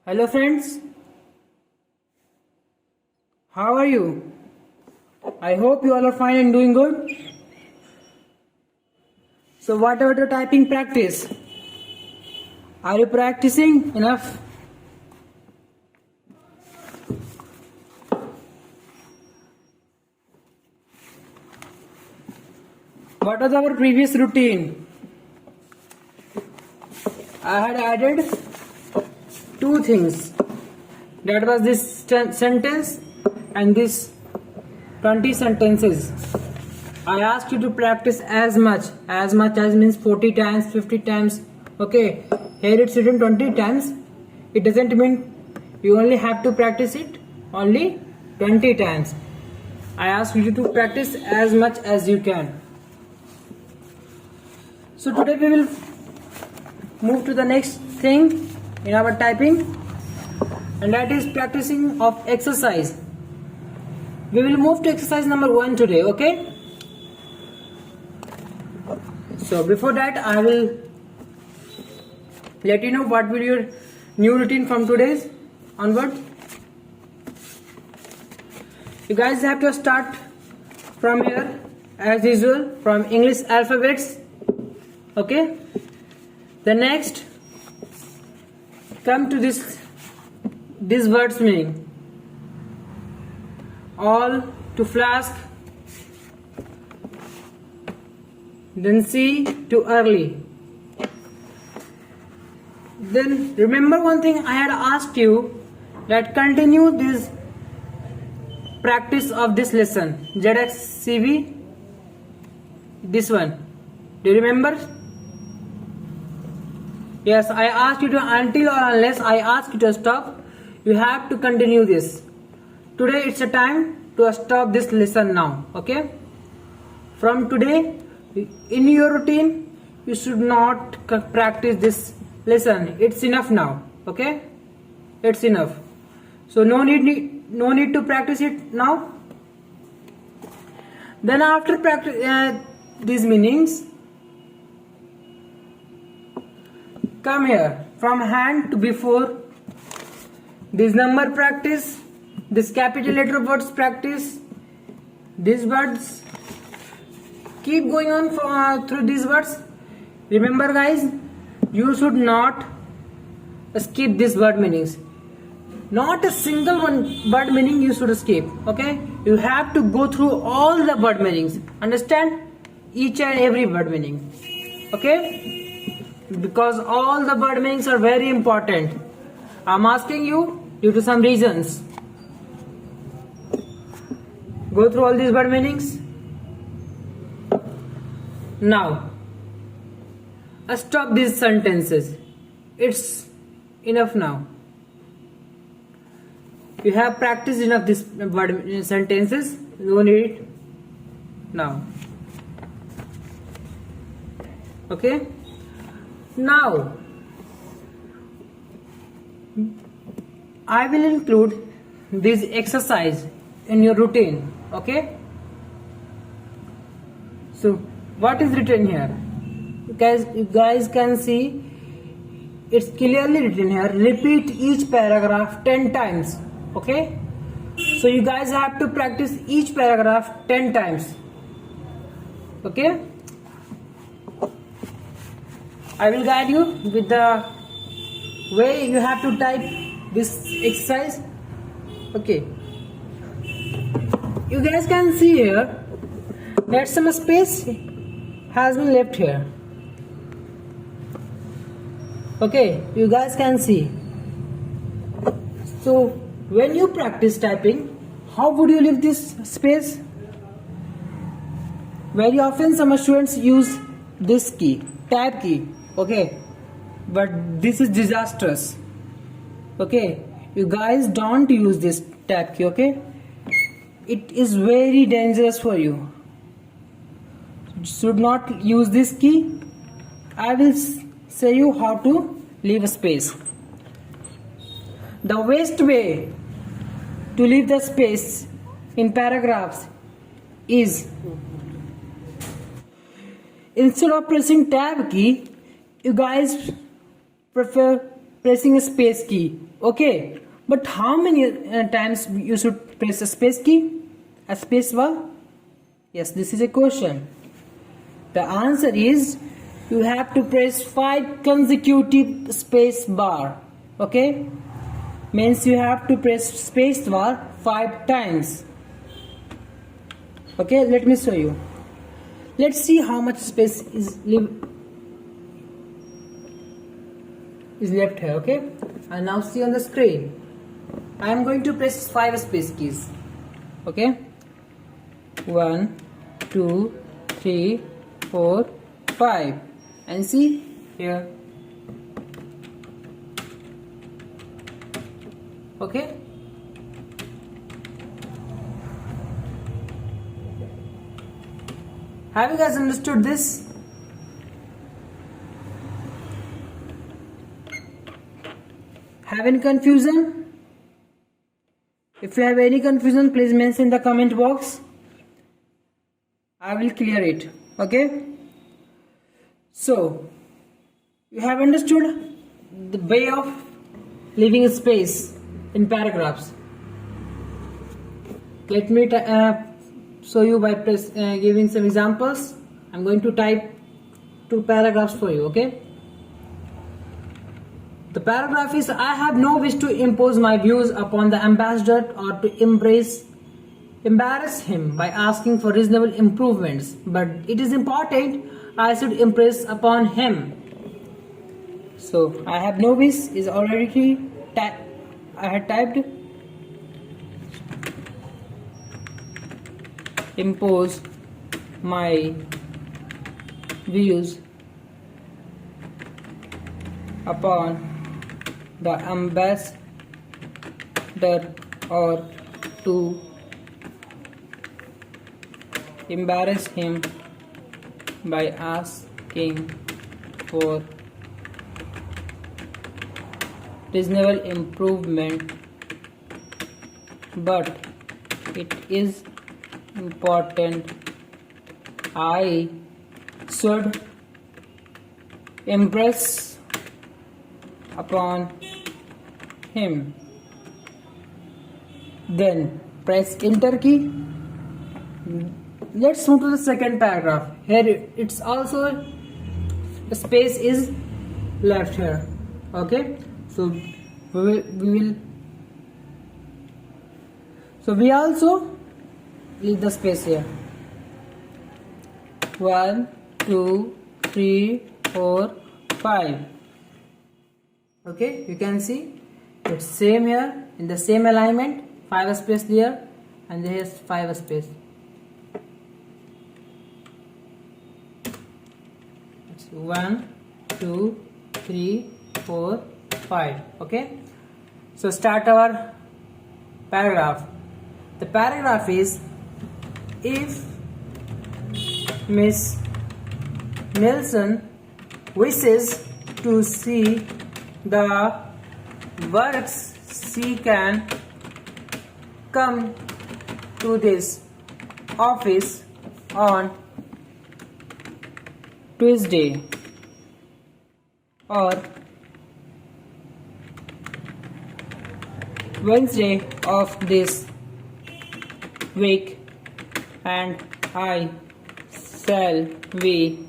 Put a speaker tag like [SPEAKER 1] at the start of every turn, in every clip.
[SPEAKER 1] Hello friends, how are you? I hope you all are fine and doing good. So what about your typing practice? Are you practicing enough? What was our previous routine? I had added two things. That was this sentence and this 20 sentences. I asked you to practice as much as means 40 times, 50 times. Okay, here it's written 20 times. It doesn't mean you only have to practice it only 20 times. I asked you to practice as much as you can. So today we will move to the next thing in our typing, and that is practicing of exercise. We will move to exercise number 1 today, okay? So before that, I will let you know what will be your new routine from today's onward. You guys have to start from here as usual, from English alphabets, okay? The next, come to this words meaning. All to flask, then C to early. Then remember one thing I had asked you, that continue this practice of this lesson, ZXCV, this one. Do you remember? Yes, I asked you to, until or unless I ask you to stop, you have to continue this. Today it's a time to stop this lesson now, okay? From today, in your routine, you should not practice this lesson. It's enough now, okay? It's enough. So no need to practice it now. Then after practice these meanings, come here, from hand to before, this number practice, this capital letter words practice, these words, keep going on through these words. Remember guys, you should not skip these word meanings. Not a single one word meaning you should skip, okay? You have to go through all the word meanings, understand? Each and every word meaning, okay? Because all the word meanings are very important. I'm asking you due to some reasons. Go through all these word meanings. Now, stop these sentences. It's enough now. You have practiced enough these word sentences. No need it now. Okay? Now, I will include this exercise in your routine, okay? So, what is written here? You guys can see, it's clearly written here, repeat each paragraph 10 times, okay? So, you guys have to practice each paragraph 10 times, okay? I will guide you with the way you have to type this exercise. Okay. You guys can see here that some space has been left here. Okay, you guys can see. So when you practice typing, how would you leave this space? Very often some students use this key, tab key. Okay, but this is disastrous. Okay, you guys don't use this tab key, okay? It is very dangerous for you. You should not use this key. I will say you how to leave a space. The best way to leave the space in paragraphs is, instead of pressing tab key, you guys prefer pressing a space key. Okay, but how many times you should press a space key? A space bar? Yes, this is a question. The answer is you have to press 5 consecutive space bar. Okay, means you have to press space bar 5 times. Okay, let me show you. Let's see how much space is left here. Okay, and now see on the screen. I am going to press 5 space keys. Okay, 1, 2, 3, 4, 5, and see here. Okay, have you guys understood this? Have any confusion? If you have any confusion, please mention in the comment box. I will clear it. Okay, so you have understood the way of leaving a space in paragraphs. Let me show you by giving some examples. I'm going to type 2 paragraphs for you. Okay, the paragraph is, I have no wish to impose my views upon the ambassador or to embarrass him by asking for reasonable improvements, but it is important I should impress upon him. So I have no wish is already I had typed impose my views upon the ambassador or to embarrass him by asking for reasonable improvement, but it is important I should impress upon him. Then press enter key. Let's move to the second paragraph. Here it's also the space is left here. Okay, so we also leave the space here. 1, 2, 3, 4, 5. Okay, you can see it's same here in the same alignment. 5 space there, and there is 5 space. It's 1, 2, 3, 4, 5. Okay, so start our paragraph. The paragraph is, if Miss Nelson wishes to see the works, she can come to this office on Tuesday or Wednesday of this week, and I shall be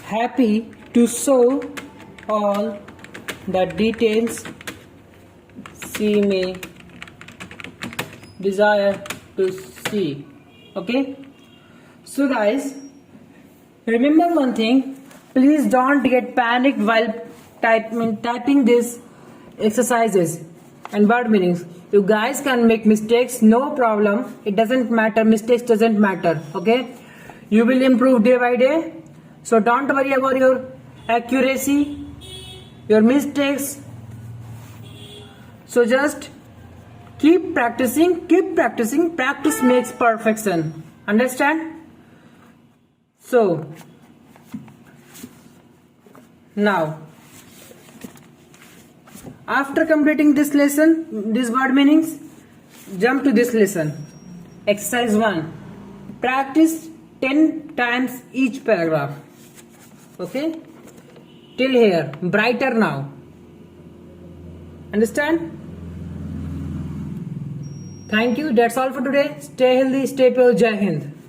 [SPEAKER 1] happy to show all the details she may desire to see. Okay, so guys, remember one thing, please don't get panicked while typing these exercises and word meanings. You guys can make mistakes, no problem, it doesn't matter, mistakes doesn't matter. Okay, you will improve day by day, so don't worry about your accuracy, your mistakes. So just keep practicing, practice makes perfection, understand? So now, after completing this lesson, these word meanings, jump to this lesson. Exercise 1. Practice 10 times each paragraph. Okay? Till here. Brighter now. Understand? Thank you. That's all for today. Stay healthy, stay pure. Jai Hind.